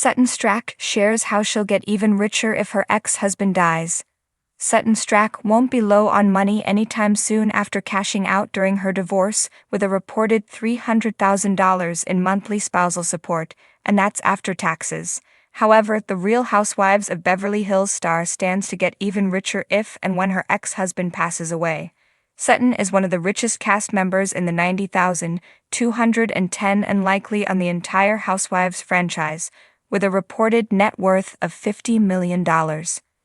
Sutton Stracke shares how she'll get even richer if her ex-husband dies. Sutton Stracke won't be low on money anytime soon after cashing out during her divorce with a reported $300,000 in monthly spousal support, and that's after taxes. However, the Real Housewives of Beverly Hills star stands to get even richer if and when her ex-husband passes away. Sutton is one of the richest cast members in the 90,210 and likely on the entire Housewives franchise, with a reported net worth of $50 million.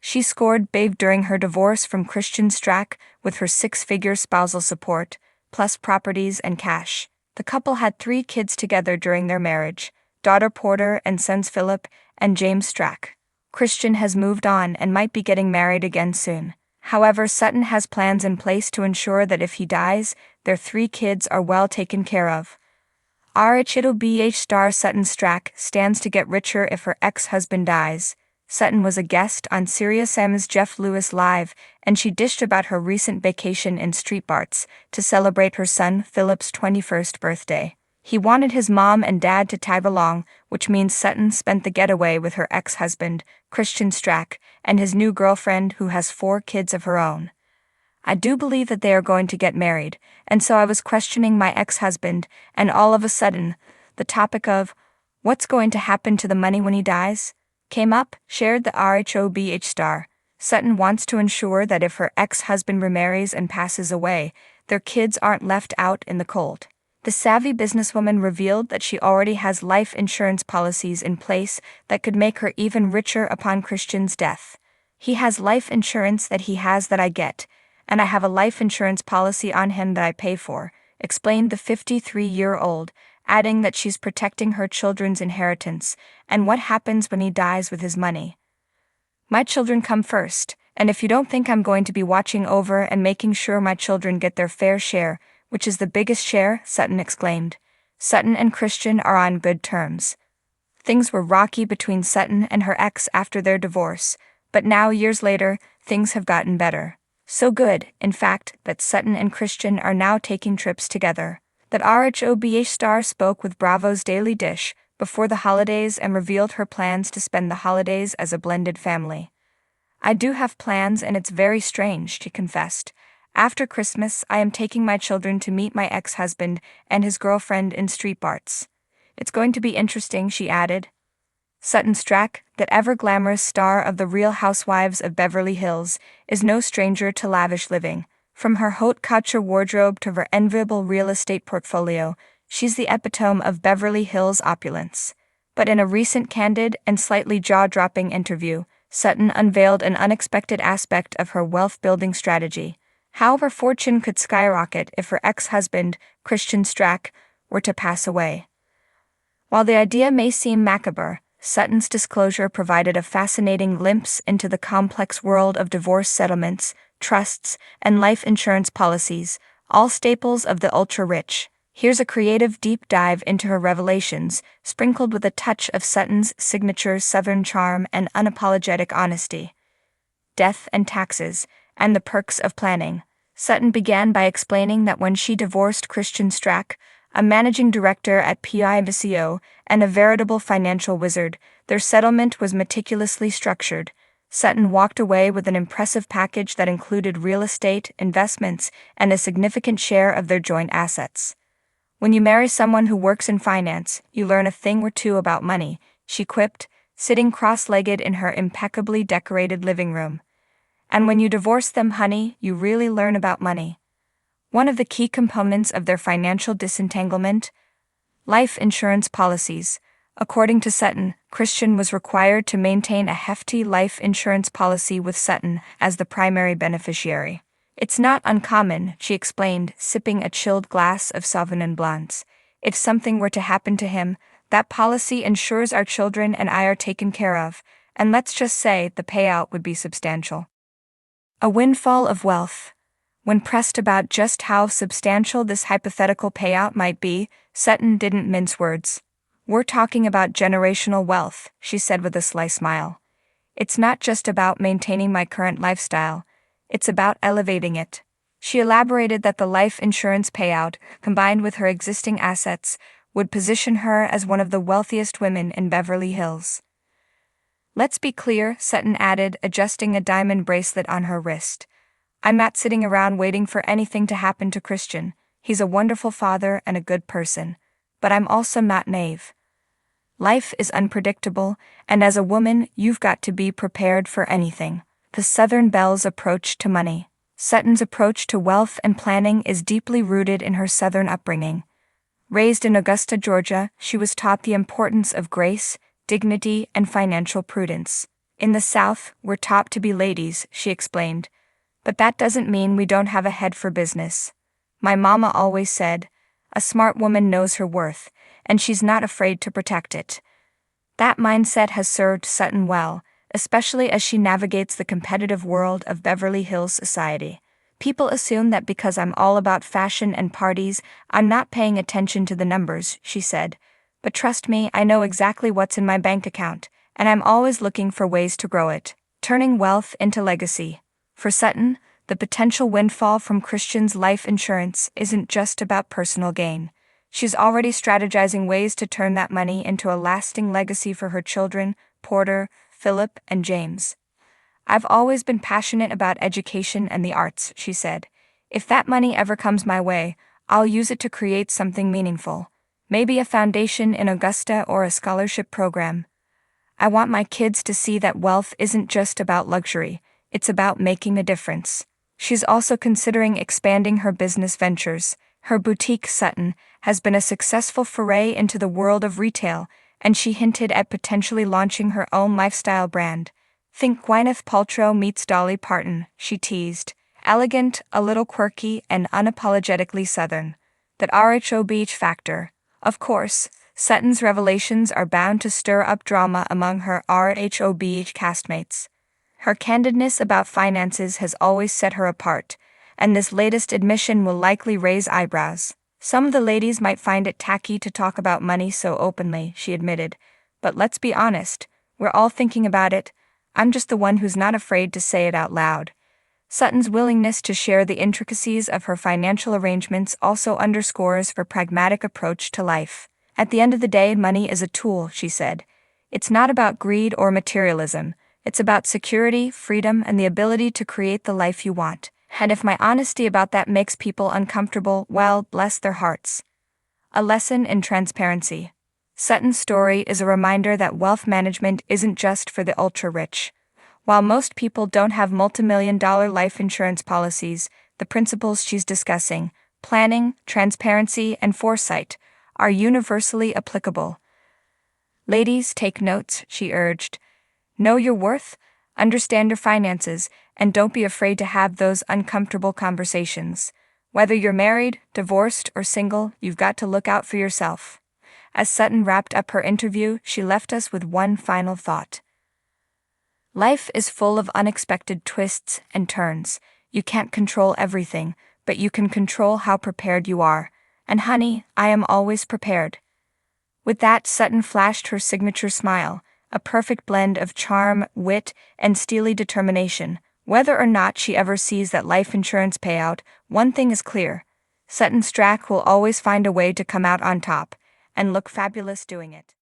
She scored big during her divorce from Christian Stracke with her six-figure spousal support, plus properties and cash. The couple had 3 kids together during their marriage, daughter Porter and sons Philip and James Stracke. Christian has moved on and might be getting married again soon. However, Sutton has plans in place to ensure that if he dies, their 3 kids are well taken care of. RHBH star Sutton Stracke stands to get richer if her ex-husband dies. Sutton was a guest on SiriusXM's Jeff Lewis Live, and she dished about her recent vacation in Street Barts to celebrate her son Philip's 21st birthday. He wanted his mom and dad to tag along, which means Sutton spent the getaway with her ex-husband, Christian Stracke, and his new girlfriend who has 4 kids of her own. I do believe that they are going to get married, and so I was questioning my ex-husband, and all of a sudden, the topic of, what's going to happen to the money when he dies, came up, shared the RHOBH star. Sutton wants to ensure that if her ex-husband remarries and passes away, their kids aren't left out in the cold. The savvy businesswoman revealed that she already has life insurance policies in place that could make her even richer upon Christian's death. He has life insurance that he has that I get, and I have a life insurance policy on him that I pay for, explained the 53-year-old, adding that she's protecting her children's inheritance and what happens when he dies with his money. My children come first, and if you don't think I'm going to be watching over and making sure my children get their fair share, which is the biggest share, Sutton exclaimed. Sutton and Christian are on good terms. Things were rocky between Sutton and her ex after their divorce, but now, years later, things have gotten better. So good, in fact, that Sutton and Christian are now taking trips together. That RHOBH star spoke with Bravo's Daily Dish before the holidays and revealed her plans to spend the holidays as a blended family. I do have plans and it's very strange, she confessed. After Christmas, I am taking my children to meet my ex-husband and his girlfriend in Street Barts. It's going to be interesting, she added. Sutton Stracke, that ever-glamorous star of the Real Housewives of Beverly Hills, is no stranger to lavish living. From her haute couture wardrobe to her enviable real estate portfolio, she's the epitome of Beverly Hills opulence. But in a recent candid and slightly jaw-dropping interview, Sutton unveiled an unexpected aspect of her wealth-building strategy. How her fortune could skyrocket if her ex-husband, Christian Stracke, were to pass away. While the idea may seem macabre, Sutton's disclosure provided a fascinating glimpse into the complex world of divorce settlements, trusts, and life insurance policies, all staples of the ultra-rich. Here's a creative deep dive into her revelations, sprinkled with a touch of Sutton's signature Southern charm and unapologetic honesty. Death and taxes, and the perks of planning. Sutton began by explaining that when she divorced Christian Stracke, a managing director at PIVCO and a veritable financial wizard, their settlement was meticulously structured. Sutton walked away with an impressive package that included real estate, investments, and a significant share of their joint assets. When you marry someone who works in finance, you learn a thing or two about money, she quipped, sitting cross-legged in her impeccably decorated living room. And when you divorce them, honey, you really learn about money. One of the key components of their financial disentanglement? Life insurance policies. According to Sutton, Christian was required to maintain a hefty life insurance policy with Sutton as the primary beneficiary. It's not uncommon, she explained, sipping a chilled glass of Sauvignon Blanc. If something were to happen to him, that policy ensures our children and I are taken care of, and let's just say the payout would be substantial. A windfall of wealth. When pressed about just how substantial this hypothetical payout might be, Sutton didn't mince words. We're talking about generational wealth, she said with a sly smile. It's not just about maintaining my current lifestyle, it's about elevating it. She elaborated that the life insurance payout, combined with her existing assets, would position her as one of the wealthiest women in Beverly Hills. Let's be clear, Sutton added, adjusting a diamond bracelet on her wrist. I'm not sitting around waiting for anything to happen to Christian. He's a wonderful father and a good person. But I'm also not naive. Life is unpredictable, and as a woman, you've got to be prepared for anything. The Southern Belle's approach to money. Sutton's approach to wealth and planning is deeply rooted in her Southern upbringing. Raised in Augusta, Georgia, she was taught the importance of grace, dignity, and financial prudence. In the South, we're taught to be ladies, she explained. But that doesn't mean we don't have a head for business. My mama always said, a smart woman knows her worth, and she's not afraid to protect it. That mindset has served Sutton well, especially as she navigates the competitive world of Beverly Hills society. People assume that because I'm all about fashion and parties, I'm not paying attention to the numbers, she said. But trust me, I know exactly what's in my bank account, and I'm always looking for ways to grow it, turning wealth into legacy. For Sutton, the potential windfall from Christian's life insurance isn't just about personal gain. She's already strategizing ways to turn that money into a lasting legacy for her children, Porter, Philip, and James. I've always been passionate about education and the arts, she said. If that money ever comes my way, I'll use it to create something meaningful. Maybe a foundation in Augusta or a scholarship program. I want my kids to see that wealth isn't just about luxury, it's about making a difference. She's also considering expanding her business ventures. Her boutique, Sutton, has been a successful foray into the world of retail, and she hinted at potentially launching her own lifestyle brand. Think Gwyneth Paltrow meets Dolly Parton, she teased. Elegant, a little quirky, and unapologetically Southern. That RHOBH factor. Of course, Sutton's revelations are bound to stir up drama among her RHOBH castmates. Her candidness about finances has always set her apart, and this latest admission will likely raise eyebrows. Some of the ladies might find it tacky to talk about money so openly, she admitted. But let's be honest, we're all thinking about it. I'm just the one who's not afraid to say it out loud. Sutton's willingness to share the intricacies of her financial arrangements also underscores her pragmatic approach to life. At the end of the day, money is a tool, she said. It's not about greed or materialism. It's about security, freedom, and the ability to create the life you want. And if my honesty about that makes people uncomfortable, well, bless their hearts. A lesson in transparency. Sutton's story is a reminder that wealth management isn't just for the ultra-rich. While most people don't have multi-million-dollar life insurance policies, the principles she's discussing, planning, transparency, and foresight, are universally applicable. Ladies, take notes, she urged. Know your worth, understand your finances, and don't be afraid to have those uncomfortable conversations. Whether you're married, divorced, or single, you've got to look out for yourself. As Sutton wrapped up her interview, she left us with one final thought. Life is full of unexpected twists and turns. You can't control everything, but you can control how prepared you are. And honey, I am always prepared. With that, Sutton flashed her signature smile, a perfect blend of charm, wit, and steely determination. Whether or not she ever sees that life insurance payout, one thing is clear. Sutton Stracke will always find a way to come out on top, and look fabulous doing it.